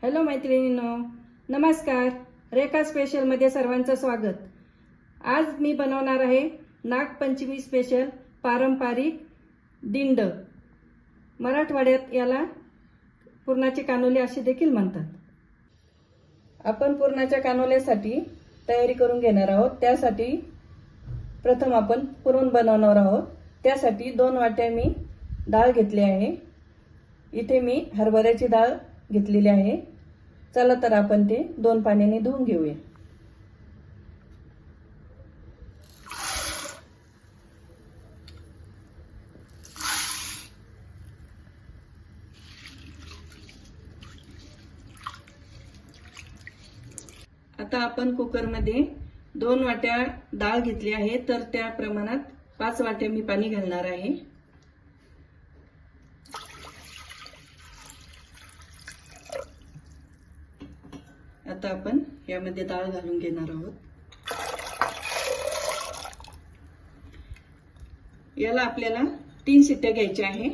Hello मैत्रिणींनो, नमस्कार. रेखा स्पेशलमध्ये सर्वांचं स्वागत. आज मी बनवणार आहे नागपंचमी स्पेशल पारंपरिक दिंड. मराठवाड्यात याला पुरणाचे कानोले असे देखील म्हणतात. आपण पुरणाच्या कानोल्यासाठी तयारी करून घेणार आहोत. त्यासाठी प्रथम आपण पुरण बनवणार आहोत. त्यासाठी 2 वाट्या मी डाळ घेतली आहे. इथे मी हरभऱ्याची डाळ घेतलेली आहे. चला तर आपण ते 2 पाण्याने धुवून घेऊया. आता आपण कुकरमध्ये 2 वाट्या डाळ घेतली आहे, तर त्या प्रमाणात 5 वाट्या मी पाणी घालणार आहे. आता आपण यामध्ये डाळ घालून घेणार आहोत. याला आपल्याला 3 शिट्ट्या घ्यायच्या आहे.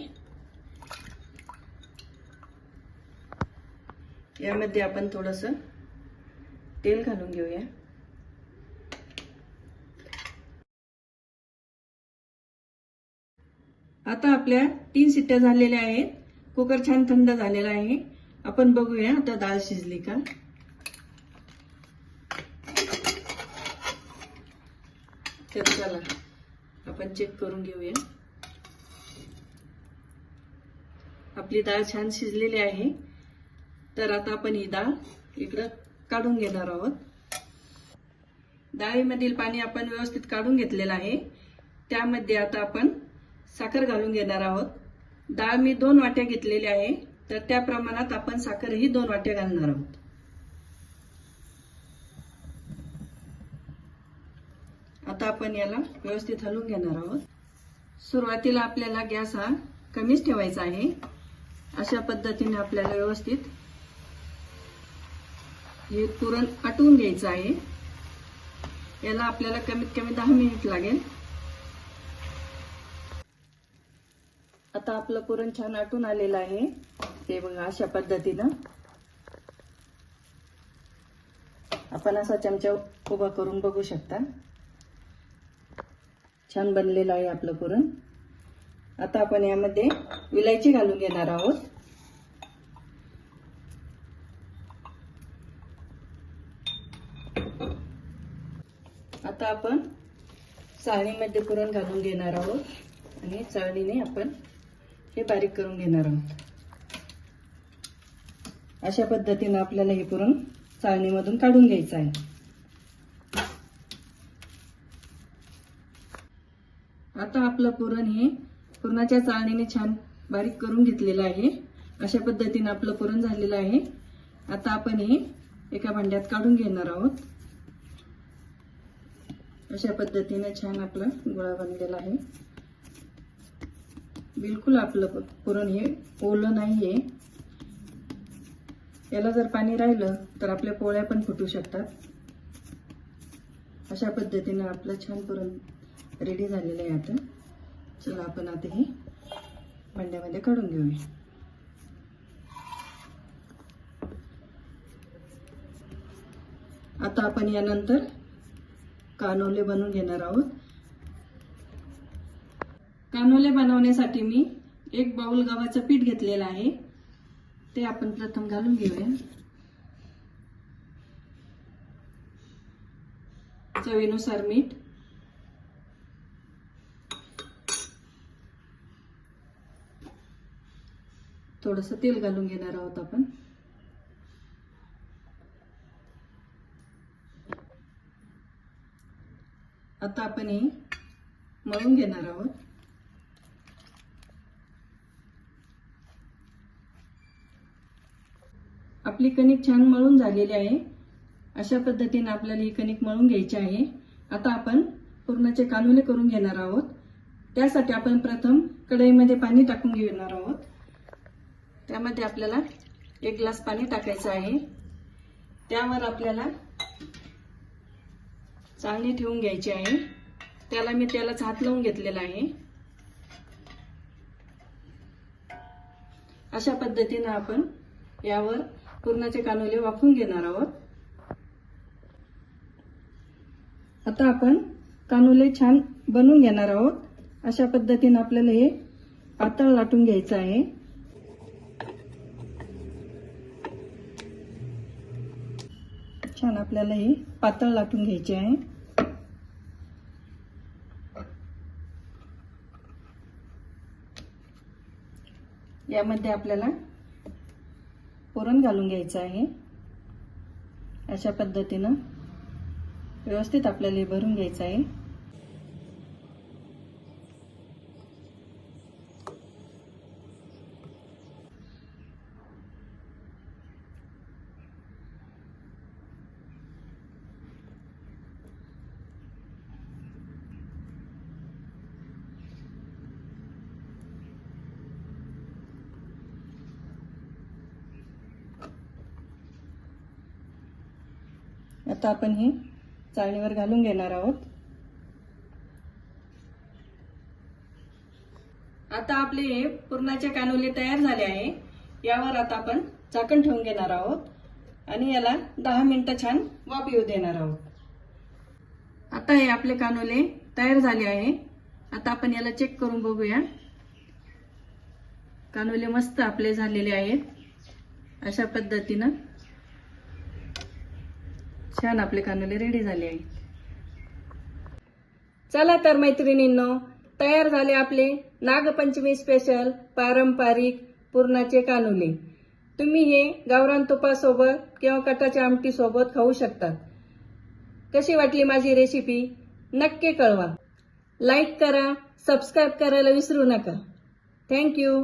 यामध्ये आपण थोडंसं तेल घालून घेऊया. आता आपल्या 3 शिट्ट्या झालेल्या आहेत. कुकर छान थंड झालेला आहे. आपण बघूया आता डाळ शिजली का. तर चला आपण चेक करून घेऊया. आपली डाळ छान शिजलेली आहे. तर आता आपण ही डाळ इकडं काढून घेणार आहोत. डाळीमधील पाणी आपण व्यवस्थित काढून घेतलेलं आहे. त्यामध्ये आता आपण साखर घालून घेणार आहोत. डाळ मी 2 वाट्या घेतलेली आहे, तर त्या प्रमाणात आपण साखरही 2 वाट्या घालणार आहोत. आता आपण याला व्यवस्थित हलवून घेणार आहोत. सुरुवातीला आपल्याला गॅस हा कमीच ठेवायचा आहे. अशा पद्धतीने आपल्याला व्यवस्थित हे पुरण आटवून घ्यायचं आहे. याला आपल्याला कमीत कमी 10 मिनिट लागेल. आता आपलं पुरण छान आटून आलेलं आहे. ते बघा अशा पद्धतीनं आपण असा चमचा उभा करून बघू शकता. छान बनलेलं आहे आपलं पुरण. आता आपण यामध्ये विलायची घालून घेणार आहोत. आता आपण चाळणीमध्ये पुरण घालून घेणार आहोत आणि चाळणीने आपण हे बारीक करून घेणार आहोत. अशा पद्धतीने आपल्याला हे पुरण चाळणीमधून काढून घ्यायचं आहे. आता आपलं पुरण हे पुरणाच्या चाळणीने छान बारीक करून घेतलेलं आहे. अशा पद्धतीने आपलं पुरण झालेलं आहे. आता आपण हे एका भांड्यात काढून घेणार आहोत. अशा पद्धतीने छान आपला गोळा बनलेला आहे. बिलकुल आपलं पुरण हे ओलं नाहीये. याला जर पाणी राहिलं तर आपल्या पोळ्या पण फुटू शकतात. अशा पद्धतीने आपलं छान पुरण रेडी झालेलं आहे. आता चला आपण आता हे भांड्यामध्ये काढून घेऊया. आता आपण यानंतर कानोले बनवून घेणार आहोत. कानोले बनवण्यासाठी मी 1 बाउल गव्हाचं पीठ घेतलेलं आहे. ते आपण प्रथम घालून घेऊया. चवीनुसार मीठ, थोडंसं तेल घालून घेणार आहोत आपण. आता आपण हे मळून घेणार आहोत. आपली कणिक छान मळून झालेली आहे. अशा पद्धतीने आपल्याला ही कणिक मळून घ्यायची आहे. आता आपण पुरणाचे कानोले करून घेणार आहोत. त्यासाठी आपण प्रथम कढईमध्ये पाणी टाकून घेणार आहोत. त्यामध्ये आपल्याला 1 ग्लास पाणी टाकायचं आहे. त्यावर आपल्याला चाळणी ठेवून घ्यायची आहे. त्याला मी तेलाचा हात लावून घेतलेला आहे. अशा पद्धतीने आपण यावर पुरणाचे कानोले वाफवून घेणार आहोत. आता आपण कानोले छान बनवून घेणार आहोत. अशा पद्धतीने आपल्याला हे पातळ लाटून घ्यायचं आहे. छान आपल्याला हे पातळ लाटून घ्यायचे आहे. यामध्ये आपल्याला पुरण घालून घ्यायचं आहे. अशा पद्धतीनं व्यवस्थित आपल्याला हे भरून घ्यायचं आहे. आता आपण हे चाळणीवर घालून घेणार आहोत. आता आपले हे पुरणाचे कानोले तयार झाले आहे. यावर आता आपण झाकण ठेवून घेणार आहोत आणि याला 10 मिनिटं छान वाफ येऊ देणार आहोत. आता हे आपले कानोले तयार झाले आहे. आता आपण याला चेक करून बघूया. कानोले मस्त आपले झालेले आहेत. अशा पद्धतीनं छान आपले कानोले रेडी झाले आहेत. चला तर मैत्रिणींनो, तयार झाले आपले नागपंचमी स्पेशल पारंपरिक पुरणाचे कानोले. तुम्ही हे गावरान तुपासोबत किंवा कटाच्या आमटी सोबत खाऊ शकता. कशी वाटली माझी रेसिपी नक्की कळवा. लाईक करा, सबस्क्राईब करायला विसरू नका. थँक्यू.